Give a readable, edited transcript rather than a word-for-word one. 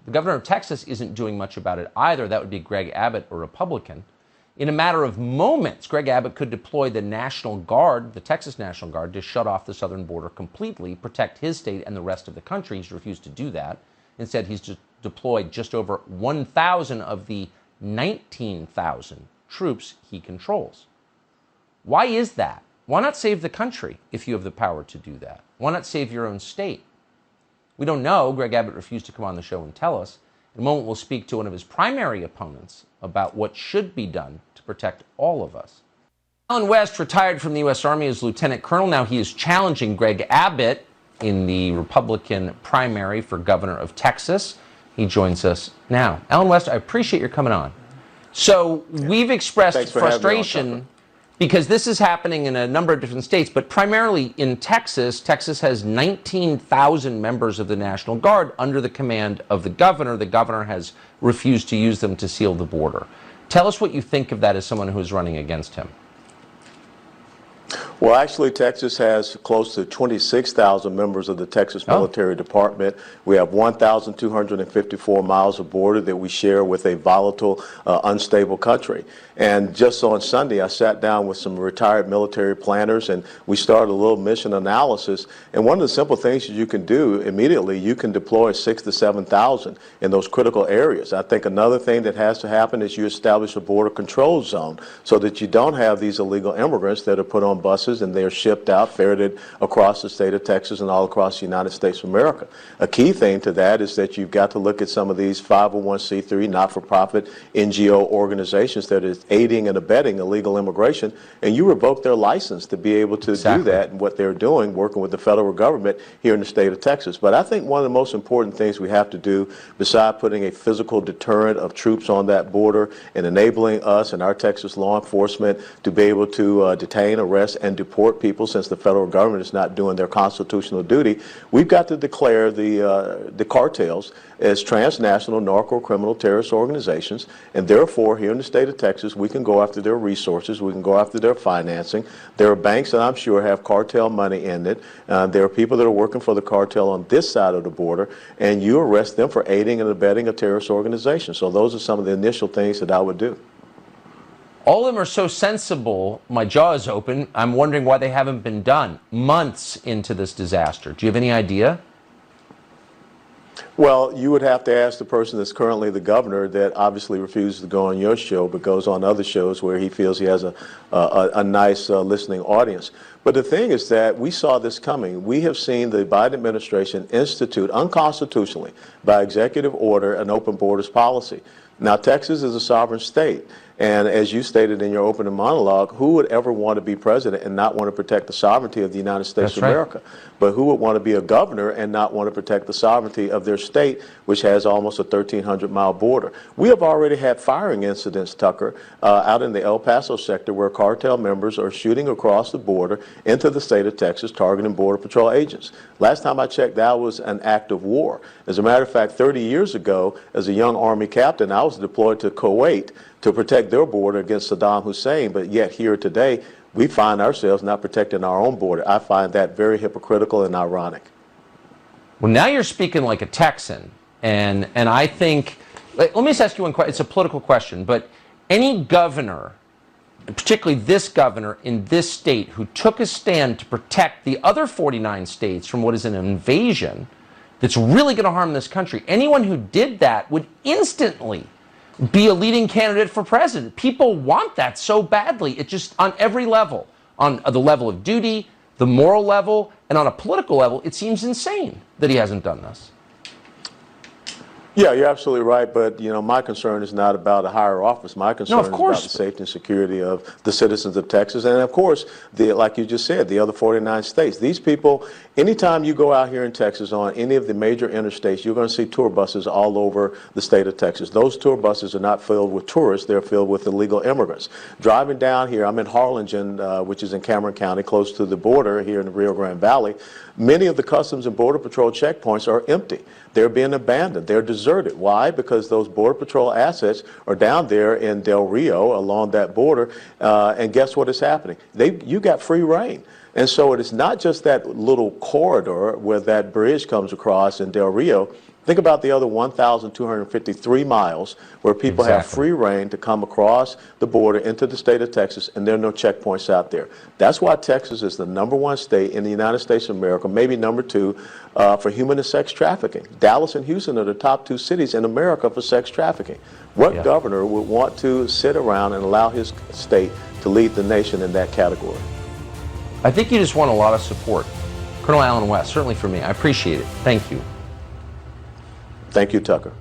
The governor of Texas isn't doing much about it either. That would be Greg Abbott, a Republican. In a matter of moments, Greg Abbott could deploy the National Guard, the Texas National Guard, to shut off the southern border completely, protect his state and the rest of the country. He's refused to do that. Instead, he's just deployed just over 1,000 of the 19,000 troops he controls. Why is that? Why not save the country if you have the power to do that? Why not save your own state? We don't know. Greg Abbott refused to come on the show and tell us. In a moment, we'll speak to one of his primary opponents about what should be done to protect all of us. Allen West retired from the U.S. Army as lieutenant colonel. Now he is challenging Greg Abbott in the Republican primary for governor of Texas. He joins us now. Allen West, I appreciate your coming on. So we've expressed frustration because this is happening in a number of different states, but primarily in Texas. Texas has 19,000 members of the National Guard under the command of the governor. The governor has refused to use them to seal the border. Tell us what you think of that as someone who is running against him. Well, actually, Texas has close to 26,000 members of the Texas Military Department. We have 1,254 miles of border that we share with a volatile, unstable country. And just on Sunday, I sat down with some retired military planners, and we started a little mission analysis. And one of the simple things that you can do immediately, you can deploy 6,000 to 7,000 in those critical areas. I think another thing that has to happen is you establish a border control zone so that you don't have these illegal immigrants that are put on buses and they're shipped out, ferreted across the state of Texas and all across the United States of America. A key thing to that is that you've got to look at some of these 501c3 not-for-profit NGO organizations that is aiding and abetting illegal immigration, and you revoke their license to be able to do that and what they're doing, working with the federal government here in the state of Texas. But I think one of the most important things we have to do, besides putting a physical deterrent of troops on that border and enabling us and our Texas law enforcement to be able to detain, arrest, and deport people, since the federal government is not doing their constitutional duty, we've got to declare the cartels as transnational narco-criminal terrorist organizations, and therefore here in the state of Texas we can go after their resources, we can go after their financing. There are banks that I'm sure have cartel money in it. There are people that are working for the cartel on this side of the border, and you arrest them for aiding and abetting a terrorist organization. So those are some of the initial things that I would do. All of them are so sensible, my jaw is open. I'm wondering why they haven't been done months into this disaster. Do you have any idea? Well, you would have to ask the person that's currently the governor that obviously refuses to go on your show but goes on other shows where he feels he has a nice listening audience. But the thing is that we saw this coming. We have seen the Biden administration institute unconstitutionally by executive order an open borders policy. Now, Texas is a sovereign state. And as you stated in your opening monologue, who would ever want to be president and not want to protect the sovereignty of the United States of America? But who would want to be a governor and not want to protect the sovereignty of their state, which has almost a 1,300-mile border? We have already had firing incidents, Tucker, out in the El Paso sector where cartel members are shooting across the border into the state of Texas, targeting Border Patrol agents. Last time I checked, that was an act of war. As a matter of fact, 30 years ago, as a young Army captain, I was deployed to Kuwait to protect their border against Saddam Hussein, but yet here today, we find ourselves not protecting our own border. I find that very hypocritical and ironic. Well, now you're speaking like a Texan, and I think, let me just ask you one question. It's a political question, but any governor, particularly this governor in this state, who took a stand to protect the other 49 states from what is an invasion that's really going to harm this country, anyone who did that would instantly be a leading candidate for president. People want that so badly. It just, on every level, on the level of duty, the moral level, and on a political level, it seems insane that he hasn't done this. Yeah, you're absolutely right, but you know, my concern is not about a higher office. My concern is about the safety and security of the citizens of Texas, and of course, like you just said, the other 49 states. These people, anytime you go out here in Texas on any of the major interstates, you're going to see tour buses all over the state of Texas. Those tour buses are not filled with tourists, they're filled with illegal immigrants. Driving down here, I'm in Harlingen, which is in Cameron County, close to the border here in the Rio Grande Valley. Many of the Customs and Border Patrol checkpoints are empty. They're being abandoned. They're deserted. Why? Because those Border Patrol assets are down there in Del Rio along that border, and guess what is happening? You got free reign. And so it is not just that little corridor where that bridge comes across in Del Rio. Think about the other 1,253 miles where people have free reign to come across the border into the state of Texas, and there are no checkpoints out there. That's why Texas is the #1 state in the United States of America, maybe #2 for human and sex trafficking. Dallas and Houston are the top 2 cities in America for sex trafficking. What governor would want to sit around and allow his state to lead the nation in that category? I think you just want a lot of support. Colonel Allen West, certainly for me. I appreciate it. Thank you. Thank you, Tucker.